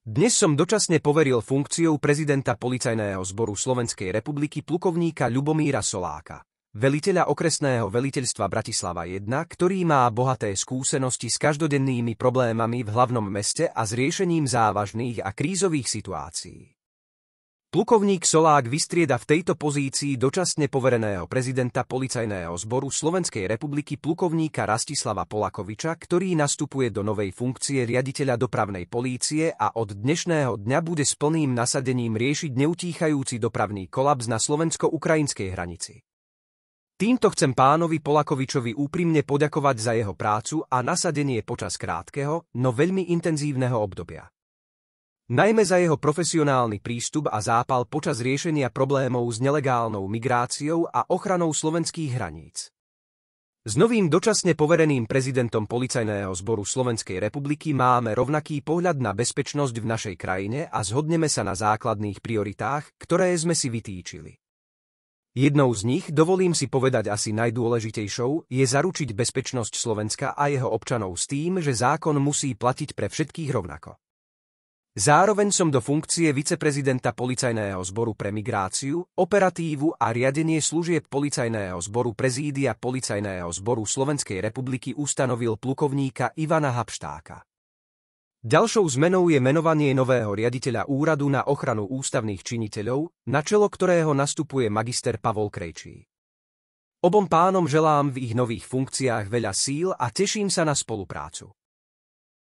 Dnes som dočasne poveril funkciou prezidenta Policajného zboru Slovenskej republiky plukovníka Ľubomíra Soláka, veliteľa okresného veliteľstva Bratislava 1, ktorý má bohaté skúsenosti s každodennými problémami v hlavnom meste a s riešením závažných a krízových situácií. Plukovník Solák vystrieda v tejto pozícii dočasne povereného prezidenta Policajného zboru Slovenskej republiky plukovníka Rastislava Polakoviča, ktorý nastupuje do novej funkcie riaditeľa dopravnej polície a od dnešného dňa bude s plným nasadením riešiť neutíchajúci dopravný kolaps na slovensko-ukrajinskej hranici. Týmto chcem pánovi Polakovičovi úprimne poďakovať za jeho prácu a nasadenie počas krátkeho, no veľmi intenzívneho obdobia. Najmä za jeho profesionálny prístup a zápal počas riešenia problémov s nelegálnou migráciou a ochranou slovenských hraníc. S novým dočasne povereným prezidentom Policajného zboru Slovenskej republiky máme rovnaký pohľad na bezpečnosť v našej krajine a zhodneme sa na základných prioritách, ktoré sme si vytýčili. Jednou z nich, dovolím si povedať asi najdôležitejšou, je zaručiť bezpečnosť Slovenska a jeho občanov s tým, že zákon musí platiť pre všetkých rovnako. Zároveň som do funkcie viceprezidenta Policajného zboru pre migráciu, operatívu a riadenie služieb Policajného zboru prezídia Policajného zboru Slovenskej republiky ustanovil plukovníka Ivana Habštáka. Ďalšou zmenou je menovanie nového riaditeľa Úradu na ochranu ústavných činiteľov, na čelo ktorého nastupuje magister Pavol Krejčí. Obom pánom želám v ich nových funkciách veľa síl a teším sa na spoluprácu.